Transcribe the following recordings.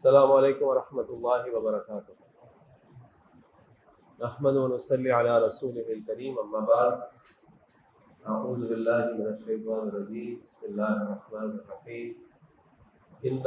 السلام علیکم ورحمۃ اللہ وبرکاتہ۔ نحمد و نصلی علی رسولہ الکریم، اما بعد، اعوذ باللہ من الشیطان الرجیم، بسم اللہ الرحمن الرحیم۔ ان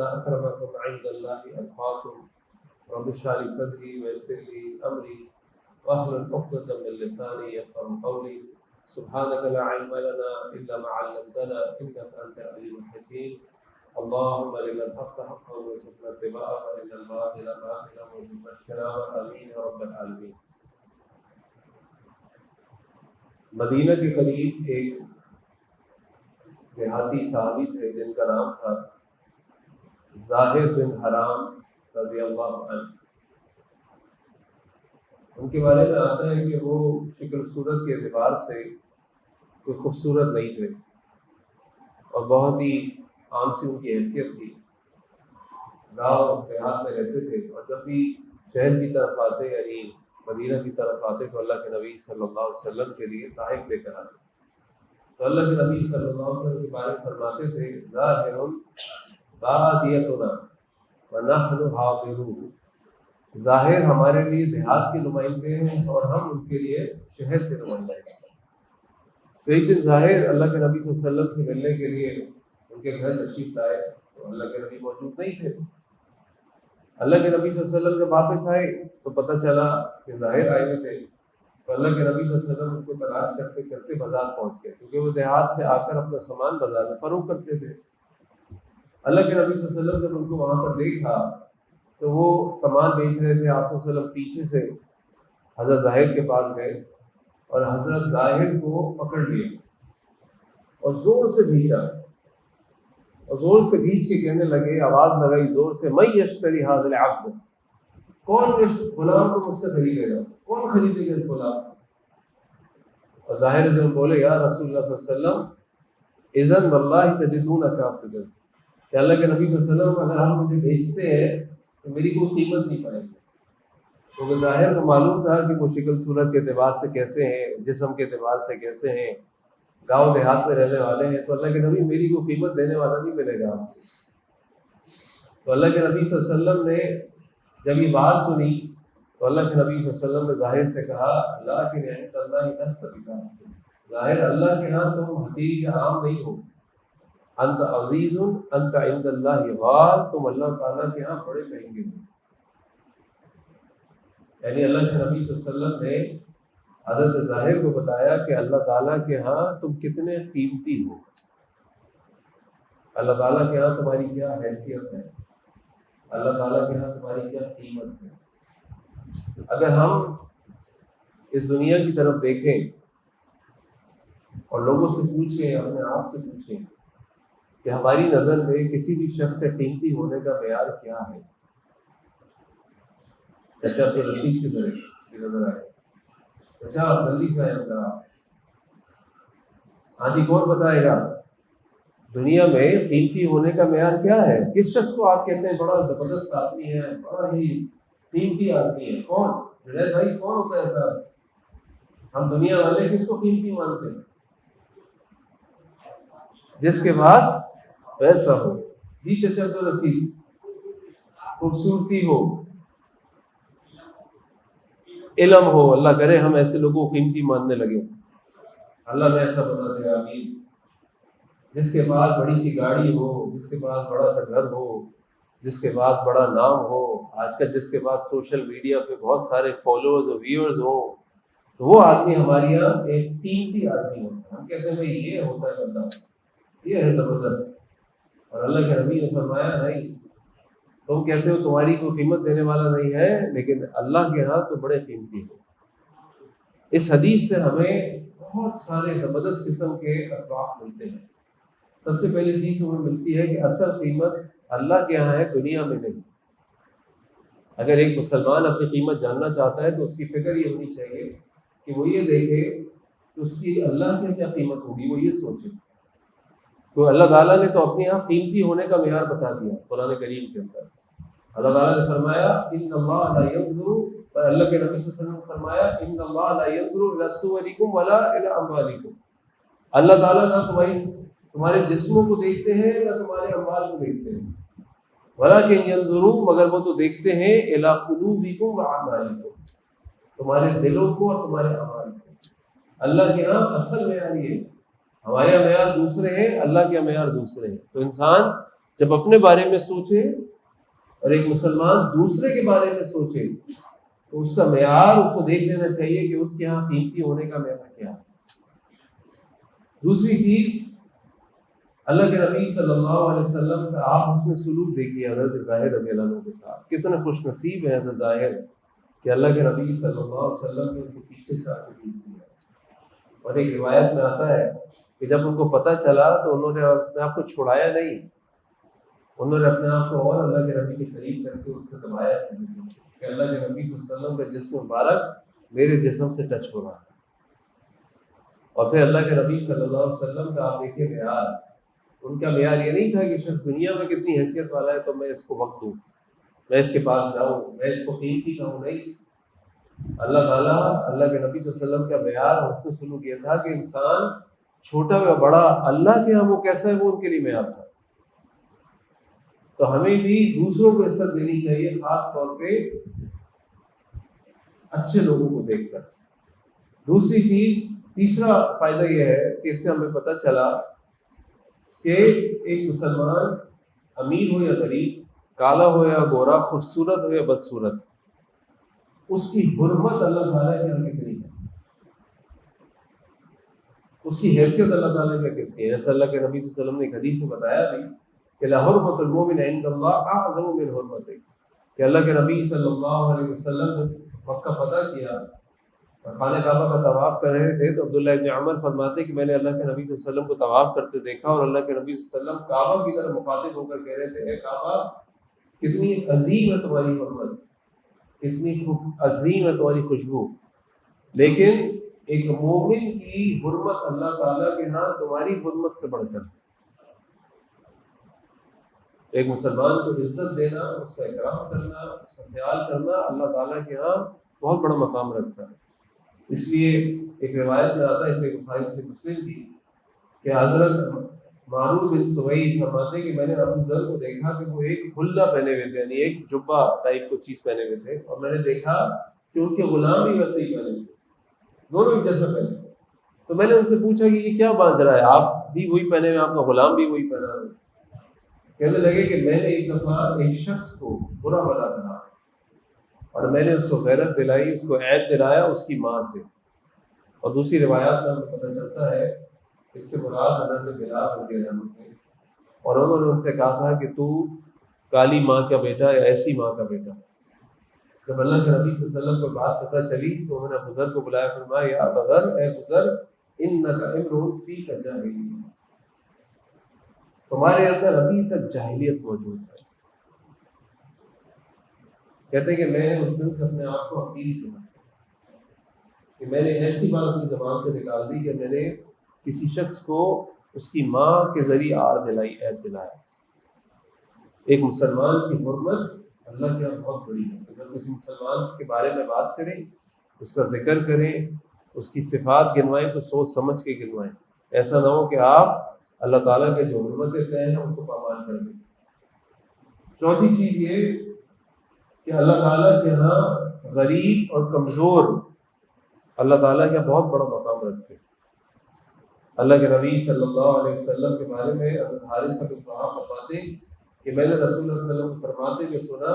اکرمکم عند اللہ اتقاکم، رب اشرح لی صدری ویسر لی امری واحلل عقدۃ من لسانی یفقهوا قولی، سبحانک لا علم لنا الا ما علمتنا انک انت العلیم الحکیم۔ اللهم ارنا الحق حقا وارزقنا اتباعه وارنا الباطل باطلا وارزقنا اجتنابه، آمین یا رب العالمین۔ مدینہ کے قریب ایک دیہاتی صحابی تھے جن کا نام تھا ظاہر بن حرام رضی اللہ عنہ۔ ان کے بارے میں آتا ہے کہ وہ شکل صورت کے اعتبار سے کوئی خوبصورت نہیں تھے اور بہت ہی عام سی ان کی حیثیت تھی۔ گاؤں دیہات میں رہتے تھے اور جب بھی شہر کی طرف آتے، یعنی مدینہ کی طرف آتے، تو اللہ کے نبی صلی اللہ علیہ وسلم کے لیے تحائف لے کر آتے۔ تو اللہ کے نبی صلی اللہ علیہ وسلم کے بارے میں فرماتے تھے، ظاہر بادیتنا ونحن حاضرون، ظاہر ہمارے لیے دیہات کے نمائندے ہیں اور ہم ان کے لیے شہر کے نمائندے ہیں۔ تو ایک دن ظاہر اللہ کے نبی صلی اللہ علیہ وسلم سے ملنے کے لیے ان کے گھر تشریف لائے تو اللہ کے نبی موجود نہیں تھے۔ اللہ کے نبی صلی اللہ علیہ وسلم جب واپس آئے تو پتہ چلا کہ ظاہر آئے ہوئے تھے، تو اللہ کے نبی صلی اللہ علیہ وسلم ان کو تلاش کرتے کرتے بازار پہنچ گئے، کیونکہ وہ دیہات سے آ کر اپنا سامان بازار میں فروخت کرتے تھے۔ اللہ کے نبی صلی اللہ علیہ وسلم جب ان کو وہاں پر دیکھا تو وہ سامان بیچ رہے تھے، آپ صلی اللہ علیہ وسلم پیچھے سے حضرت ظاہر کے پاس گئے اور حضرت ظاہر کو پکڑ لیا اور زور سے بھیجا، اور زور سے بھیج کے کہنے لگے، آواز لگائی زور سے، من یشتری ھذا العبد، کون اس غلام کو مجھ سے خریدے گا، کون خریدے گا اس غلام کو؟ اور ظاہر جب بولے، یا رسول اللہ صلی اللہ علیہ وسلم اذن واللہ تجدون کاسدا، کہ اللہ کے نبی صلی اللہ علیہ وسلم اگر آپ مجھے بھیجتے ہیں تو میری کوئی قیمت نہیں پائے گی، کیونکہ ظاہر کو معلوم تھا کہ وہ شکل صورت کے اعتبار سے کیسے ہیں، جسم کے اعتبار سے کیسے ہیں، گاؤں دیہات میں رہنے والے ہیں، تو اللہ کے نبی میری کو قیمت دینے والا نہیں ملے گا آپ کو۔ تو اللہ کے نبی صلی اللہ علیہ وسلم نے جب یہ بات سنی تو اللہ کے نبی صلی اللہ علیہ وسلم نے ظاہر سے کہا، لیکن عند اللہ لست بکاسد، ظاہر اللہ کے ہاں تم حقیر عام نہیں ہو، انت عزیز انت عند اللہ غال، تم اللہ تعالیٰ کے ہاں بڑے مہنگے ہو۔ یعنی اللہ کے نبی صلی اللہ علیہ وسلم نے حضرت ظاہر کو بتایا کہ اللہ تعالیٰ کے ہاں تم کتنے قیمتی ہو، اللہ تعالیٰ کے ہاں تمہاری کیا حیثیت ہے، اللہ تعالیٰ کے ہاں تمہاری کیا قیمت ہے۔ اگر ہم اس دنیا کی طرف دیکھیں اور لوگوں سے پوچھیں، اپنے آپ سے پوچھیں کہ ہماری نظر میں کسی بھی شخص کے قیمتی ہونے کا معیار کیا ہے، چچا تو رشید کی طرح نظر آئے، اچھا جلدی سے آئے اندر آپ، ہاں جی کون بتائے گا دنیا میں قیمتی ہونے کا معیار کیا ہے؟ کس شخص کو آپ کہتے ہیں بڑا زبردست آدمی ہے، بڑا ہی قیمتی آدمی ہے؟ کون؟ جنید بھائی کون ہوتا ہے ایسا؟ ہم دنیا والے کس کو قیمتی مانتے ہیں؟ جس کے پاس پیسہ ہو، جی چچا تو رسید، خوبصورتی ہو، علم ہو، اللہ کرے ہم ایسے لوگوں کو قیمتی ماننے لگے، اللہ نے ایسا بنا دے، آمین۔ جس کے پاس بڑی سی گاڑی ہو، جس کے پاس بڑا سا گھر ہو، جس کے پاس بڑا نام ہو، آج کل جس کے پاس سوشل میڈیا پہ بہت سارے فالوورز اور ویورز ہوں، تو وہ آدمی ہمارے یہاں ایک قیمتی آدمی ہوتا ہے، ہم کہتے ہیں بھائی یہ ہوتا ہے بندہ، یہ ہے زبردست۔ اور اللہ کے نبی نے فرمایا نہیں، تم کہتے ہو تمہاری کوئی قیمت دینے والا نہیں ہے، لیکن اللہ کے ہاں تو بڑے قیمتی ہو۔ اس حدیث سے ہمیں بہت سارے زبردست قسم کے اسباق ملتے ہیں۔ سب سے پہلی چیز ہمیں ملتی ہے کہ اصل قیمت اللہ کے ہاں ہے، دنیا میں نہیں۔ اگر ایک مسلمان اپنی قیمت جاننا چاہتا ہے تو اس کی فکر یہ ہونی چاہیے کہ وہ یہ دیکھے کہ اس کی اللہ کی کیا قیمت ہوگی، وہ یہ سوچے۔ تو اللہ تعالیٰ نے تو اپنے یہاں قیمتی ہونے کا معیار بتا دیا قرآن کریم کے اندر۔ اللہ تعالیٰ نے فرمایا ان اللہ لا ينظر، اللہ کے نبی صلی اللہ علیہ وسلم نے فرمایا ان اللہ لا ينظر الى صورکم ولا الى اموالکم، اللہ تعالیٰ نہ تمہارے جسموں کو دیکھتے ہیں نہ تمہارے اموال کو دیکھتے ہیں۔ وَلَكِنْ يَنْظُرُونَ مگر وہ تو دیکھتے ہیں إِلَىٰ قُلُوبِكُمْ وَأَعْمَالِكُمْ تمہارے دلوں کو اور تمہارے اعمال کو۔ اللہ کے ہاں اصل معیار یہ ہے، ہمارے یہاں معیار دوسرے ہیں، اللہ کے معیار دوسرے ہیں۔ تو انسان جب اپنے بارے میں سوچے اور ایک مسلمان دوسرے کے بارے میں سوچے تو اس کا معیار اس کو دیکھ لینا چاہیے کہ اس کے ہاں قیمتی ہونے کا معیار کیا ہے۔ دوسری چیز، اللہ کے نبی صلی اللہ علیہ وسلم کا آپ حسن سلوک دیکھیے حضرت ظاہر رضی اللہ عنہ کے ساتھ، کتنے خوش نصیب ہیں حضرت ظاہر کہ اللہ کے نبی صلی اللہ علیہ وسلم نے ان کے پیچھے سے آ کے پیچھ دیا۔ اور ایک روایت میں آتا ہے کہ جب ان کو پتہ چلا تو انہوں نے اپنے آپ کو چھڑایا نہیں، انہوں نے اپنے آپ کو اور اللہ کے نبی کے قریب کر کے ان سے دبایا کہ اللہ کے نبی صلی اللہ علیہ وسلم کا جسم مبارک میرے جسم سے ٹچ ہو رہا ہے۔ اور پھر اللہ کے نبی صلی اللہ علیہ وسلم کا آپ دیکھیں معیار، ان کا معیار یہ نہیں تھا کہ شخص دنیا میں کتنی حیثیت والا ہے تو میں اس کو وقت دوں، میں اس کے پاس جاؤں، میں اس کو قیمتی کہوں، نہیں۔ اللہ تعالیٰ، اللہ کے نبی صلی اللہ علیہ وسلم کا معیار حسن سلوک یہ تھا کہ انسان چھوٹا یا بڑا اللہ کے ہاں وہ کیسا ہے وہ ان کے لیے معیار تھا۔ تو ہمیں بھی دوسروں کو عزت دینی چاہیے، خاص طور پہ اچھے لوگوں کو دیکھ کر۔ دوسری چیز، تیسرا فائدہ یہ ہے کہ اس سے ہمیں پتہ چلا کہ ایک مسلمان امیر ہو یا غریب، کالا ہو یا گورا، خوبصورت ہو یا بدصورت، اس کی حرمت اللہ تعالیٰ کے یہاں کتنی ہے، اس کی حیثیت اللہ تعالیٰ کیا کہتی ہے۔ جیسے اللہ کے نبی صلی اللہ علیہ وسلم نے ایک حدیث میں بتایا بھی کہ لحرمۃ المؤمن عند اللہ اعظم من حرمتہ، کہ اللہ کے نبی صلی اللہ علیہ وسلم نے مکہ فتح کیا اور خانہ کعبہ کا طواف کر رہے تھے تو عبداللہ ابن عمر فرماتے کہ میں نے اللہ کے نبی صلی اللہ علیہ وسلم کو طواف کرتے دیکھا اور اللہ کے نبی صلی اللہ علیہ وسلم کعبہ کی طرف مخاطب ہو کر کہہ رہے تھے، اے کعبہ کتنی عظیم ہے تمہاری حرمت، کتنی عظیم ہے تمہاری خوشبو، لیکن ایک مومن کی حرمت اللہ تعالیٰ کے ہاں تمہاری حرمت سے بڑھ کر، ایک مسلمان کو عزت دینا، اس کا اکرام کرنا، اس کا خیال کرنا اللہ تعالیٰ کے ہاں بہت بڑا مقام رکھتا ہے۔ اس لیے ایک روایت میں آتا ہے، اسے بخاری سے مسلم کی، کہ حضرت معروف بن سوید فرماتے کہ میں نے ابو ذر کو دیکھا کہ وہ ایک حلہ پہنے ہوئے تھے، یعنی ایک جبہ ٹائپ کو چیز پہنے ہوئے تھے، اور میں نے دیکھا کہ ان کے غلام بھی ویسے ہی پہنے ہوئے تھے، دونوں ایک جیسا پہنے ہوئے۔ تو میں نے ان سے پوچھا کہ یہ کیا باندھ رہا ہے، آپ بھی وہی پہنے ہوئے، آپ کا غلام بھی وہی پہنا ہوئے؟ کہنے لگے کہ میں نے ایک دفعہ ایک شخص کو برا بھلا کہا اور میں نے اس کو غیرت دلائی، اس کو عیب دلایا اس کی ماں سے۔ اور دوسری روایات میں ہمیں پتہ چلتا ہے اس سے مراد حضرت بلال رضی اللہ عنہ تھے، اور انہوں نے ان سے کہا تھا کہ تو کالی ماں کا بیٹا یا ایسی ماں کا بیٹا۔ جب اللہ کے نبی صلی اللہ علیہ وسلم کو بات پتہ چلی تو انہوں نے ابو ذر کو بلایا، فرمایا یا ابا ذر، اے ابو ذر، انک امرؤ فیک جاہلیہ، تمہارے اندر ابھی تک جاہلیت موجود ہے۔ کہتے ہیں کہ میں نے اس دن سے اپنے آپ کو حقیر سمجھا کہ میں نے ایسی بات اپنی زبان سے نکال دی کہ میں نے کسی شخص کو اس کی ماں کے ذریعے آڑ دلائی، عیب دلایا۔ ایک مسلمان کی حرمت اللہ کے یہاں بہت بڑی ہے۔ اگر کسی مسلمان کے بارے میں بات کریں، اس کا ذکر کریں، اس کی صفات گنوائیں تو سوچ سمجھ کے گنوائیں، ایسا نہ ہو کہ آپ اللہ تعالیٰ کے جو حرمتیں طے ہیں ان کو پامال کر دیں۔ چوتھی چیز یہ کہ اللہ تعالیٰ کے ہاں غریب اور کمزور اللہ تعالیٰ کا بہت بڑا مقام رکھتے ہیں۔ اللہ کے نبی صلی اللہ علیہ وسلم کے بارے میں حضرت حارثہ بن وہاب فرماتے کہ میں نے رسول اللہ صلی اللہ علیہ وسلم کو فرماتے ہوئے سنا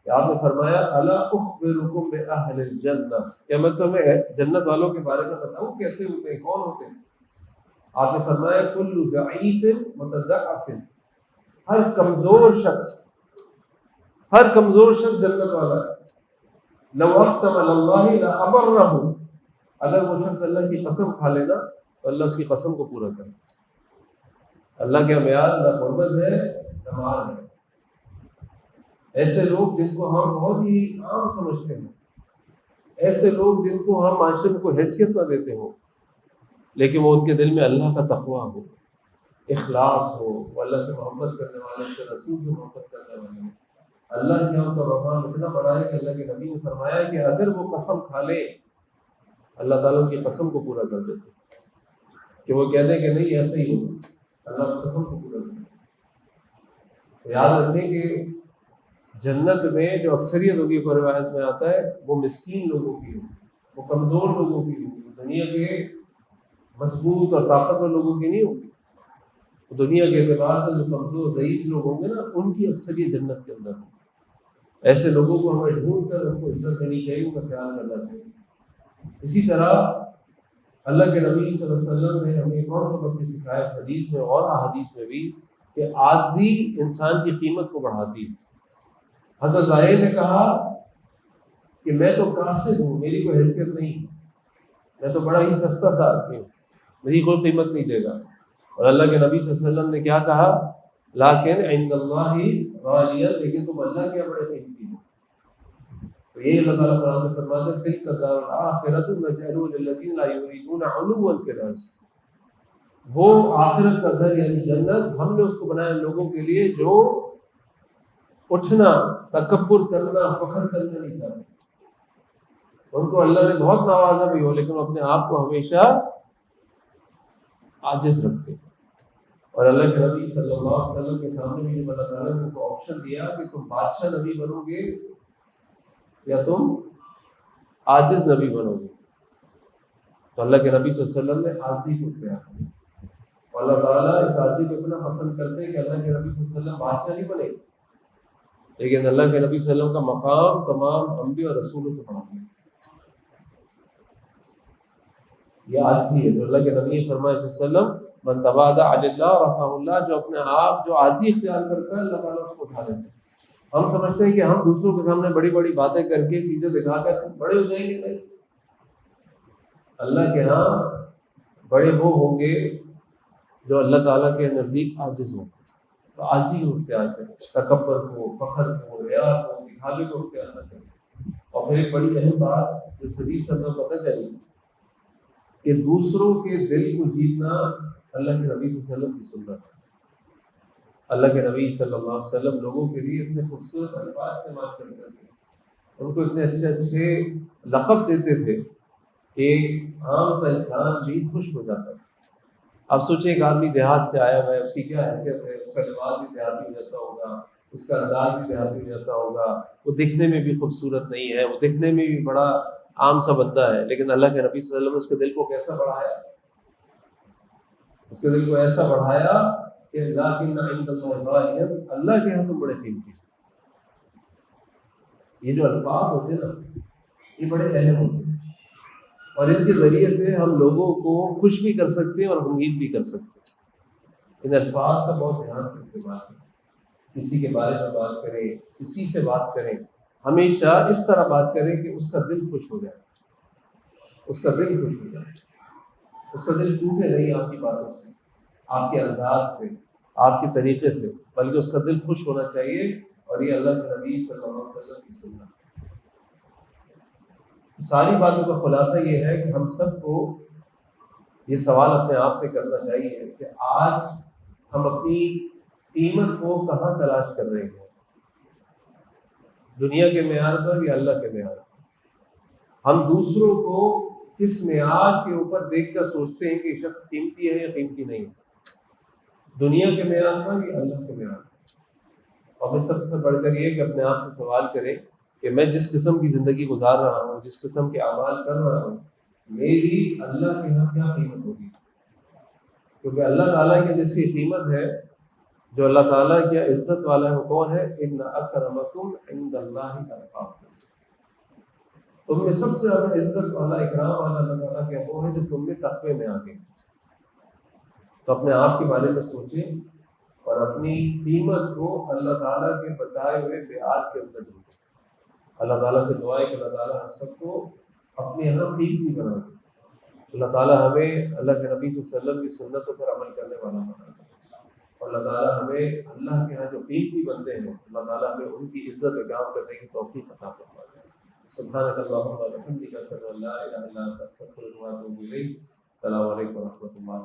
کہ آپ نے فرمایا الا اخبرکم باہل الجنہ، کیا میں تمہیں جنت والوں کے بارے میں بتاؤں کیسے ہوتے ہیں، کون ہوتے ہیں؟ آپ نے فرمایا کل ضعیف متضعف، ہر کمزور شخص جنت والا ہے۔ لو اقسم علی اللہ لابرہ، اگر وہ شخص اللہ کی قسم کھا لینا تو اللہ اس کی قسم کو پورا کرے۔ اللہ کے معیار نہ حرمت ہے نہ مال ہے۔ ایسے لوگ جن کو ہم بہت ہی عام سمجھتے ہیں، ایسے لوگ جن کو ہم معاشرے میں کوئی حیثیت نہ دیتے ہوں، لیکن وہ ان کے دل میں اللہ کا تقویٰ ہو، اخلاص ہو، وہ اللہ سے محبت کرنے والے، اس کے رسول سے محبت کرنے والے ہیں، اللہ کے ان کا مقام اتنا بڑا ہے کہ اللہ کے نبی نے فرمایا کہ اگر وہ قسم کھا لے اللہ تعالیٰ ان کی قسم کو پورا کر دیتے، کہ وہ کہتے ہیں کہ نہیں ایسا ہی ہو، اللہ اس قسم کو پورا کر دیتے۔ یاد رکھیں کہ جنت میں جو اکثریت ہوگی، روایت میں آتا ہے، وہ مسکین لوگوں کی ہوگی، وہ کمزور لوگوں کی ہوگی، دنیا کے مضبوط اور طاقتور لوگوں کی نہیں ہوگی۔ دنیا کے اعتبار سے جو کمزور ضعیف لوگ ہوں گے نا، ان کی اکثریت جنت کے اندر ہوگی۔ ایسے لوگوں کو ہمیں ڈھونڈ کر ان کو عزت دینی چاہیے، ان کا خیال کرنا چاہیے۔ اسی طرح اللہ کے نبی صلی اللہ علیہ وسلم نے ہمیں ایک اور سبق بھی سکھایا حدیث میں اور احادیث میں بھی، کہ عاجزی انسان کی قیمت کو بڑھاتی ہے۔ حضرت زاہد نے کہا کہ میں تو قاصد ہوں، میری کوئی حیثیت نہیں، میں تو بڑا ہی سستا سا آدمی ہوں، میری کوئی قیمت نہیں دے گا۔ اور اللہ کے نبی صلی اللہ علیہ وسلم نے کیا کہا؟ لیکن عند اللہ غالیہ، لیکن تم اللہ کے بڑے قیمتی ہو۔ تو یہ اللہ تعالیٰ قرآن میں فرماتے ہیں، تلک الدار الآخرۃ نجعلها للذین لا یریدون علوا فی الارض، وہ آخرت کا گھر یعنی جنت ہم نے اس کو بنایا لوگوں کے لیے جو اٹھنا، تکبر کرنا، فخر کرنا نہیں چاہتے۔ ان کو اللہ نے بہت نوازا بھی ہو، لیکن وہ اپنے آپ کو ہمیشہ عاجز رکھتے۔ اور اللہ کے نبی صلی اللہ علیہ وسلم کے سامنے بھی جب اللہ تعالیٰ نے کو آپشن دیا کہ تم بادشاہ نبی بنو گے یا تم عاجز نبی بنو گے، تو اللہ کے نبی صلی اللہ علیہ وسلم نے عاجزی کو اختیار کیا۔ اور اللہ تعالیٰ اس عاجزی کو اتنا پسند کرتے ہیں کہ اللہ کے نبی صلی اللہ علیہ وسلم بادشاہ نہیں بنے، لیکن اللہ کے نبی صلی اللہ علیہ وسلم کا مقام تمام انبیاء اور رسولوں سے بڑھا ہے۔ یہ عاجزی ہے جو اللہ کے نبی نے فرمایا صلی اللہ علیہ وسلم، من تواضع للہ رفعہ اللہ، جو اپنے آپ جو عاجزی اختیار کرتا ہے اللہ تعالیٰ اس کو اٹھا لیتا ہے۔ ہم سمجھتے ہیں کہ ہم دوسروں کے سامنے بڑی بڑی باتیں کر کے چیزیں دکھا کر بڑے ہو جائیں گے، نہیں، اللہ کے ہاں بڑے وہ ہوں گے جو اللہ تعالیٰ کے نزدیک عاجز ہوں۔ تو عاجزی کو اختیار کریں، تکبر کو، فخر کو، ریا کو، دکھاوے کو اختیار نہ کریں۔ اور پھر ایک بڑی اہم بات جو حدیث سے ہمیں پتہ چلی کہ دوسروں کے دل کو جیتنا اللہ کے نبی صلی اللہ علیہ وسلم کی سنت ہے۔ اللہ کے نبی صلی اللہ علیہ وسلم لوگوں کے لیے اتنے خوبصورت الفاظ استعمال کرتے تھے، ان کو اتنے اچھے اچھے لقب دیتے تھے کہ عام سا انسان بھی خوش ہو جاتا ہے۔ آپ سوچیں ایک آدمی دیہات سے آیا ہوا ہے، اس کی کیا حیثیت ہے، اس کا لباس بھی دیہاتی جیسا ہوگا، اس کا انداز بھی دیہاتی جیسا ہوگا، وہ دکھنے میں بھی خوبصورت نہیں ہے، وہ دکھنے میں بھی بڑا عام سا بندہ ہے، لیکن اللہ کے نبی صلی اللہ علیہ وسلم نے اس کے دل کو کیسا بڑھایا، اس کے دل کو ایسا بڑھایا کہ لیکن عند اللہ غالیہ، اللہ کے ہاں تم بڑے قیمتی۔ یہ جو الفاظ ہوتے ہیں نا، یہ بڑے اہم ہوتے ہیں، اور ان کے ذریعے سے ہم لوگوں کو خوش بھی کر سکتے ہیں اور امید بھی کر سکتے ہیں۔ ان الفاظ کا بہت دھیان سے استعمال کریں، کسی کے بارے میں بات کریں، کسی سے بات کریں، ہمیشہ اس طرح بات کریں کہ اس کا دل خوش ہو جائے، اس کا دل خوش ہو جائے، اس کا دل ٹوٹے نہیں آپ کی باتوں سے، آپ کے انداز سے، آپ کے طریقے سے، بلکہ اس کا دل خوش ہونا چاہیے۔ اور یہ اللہ کے نبی صلی اللہ علیہ وسلم کی سنت ہے۔ ساری باتوں کا خلاصہ یہ ہے کہ ہم سب کو یہ سوال اپنے آپ سے کرنا چاہیے کہ آج ہم اپنی قیمت کو کہاں تلاش کر رہے ہیں، دنیا کے معیار پر یا اللہ کے معیار پر؟ ہم دوسروں کو کس معیار کے اوپر دیکھ کر سوچتے ہیں کہ یہ شخص قیمتی ہے یا قیمتی نہیں ہے، دنیا کے معیار پر یا اللہ کے معیار پر؟ اور میں سب سے بڑھ کر یہ کہ اپنے آپ سے سوال کریں کہ میں جس قسم کی زندگی گزار رہا ہوں، جس قسم کے اعمال کر رہا ہوں، میری اللہ کے یہاں کیا قیمت ہوگی؟ کیونکہ اللہ تعالیٰ کی جس کی قیمت ہے، جو اللہ تعالیٰ کی عزت والا ہے، وہ کون ہے؟ ان اکرمکم عند اللہ اتقاکم، تم میں سب سے زیادہ عزت والا، اکرام والا اللہ تعالیٰ کے وہ ہے جو تم میں تقوی میں آگے۔ تو اپنے آپ کے بارے میں سوچیں اور اپنی قیمت کو اللہ تعالیٰ کے بتائے ہوئے معیار کے اندر ڈھونڈیں۔ اللہ تعالیٰ سے دعا ہے کہ اللہ تعالیٰ ہم سب کو اپنے یہاں قیمتی بنا دے، اللہ تعالیٰ ہمیں اللہ کے نبی صلی اللہ علیہ وسلم کی سنتوں پر عمل کرنے والا بنا دے، اور اللہ تعالیٰ ہمیں اللہ کے یہاں جو قیمتی بندے ہیں، اللہ تعالیٰ ہمیں ان کی عزت اکرام کرنے کی توفیق عطا فرما دے۔ سبحانک اللہم و بحمدک، اشہد ان لا الہ الا انت، استغفرک و اتوب الیک۔ السلام علیکم و رحمۃ اللہ۔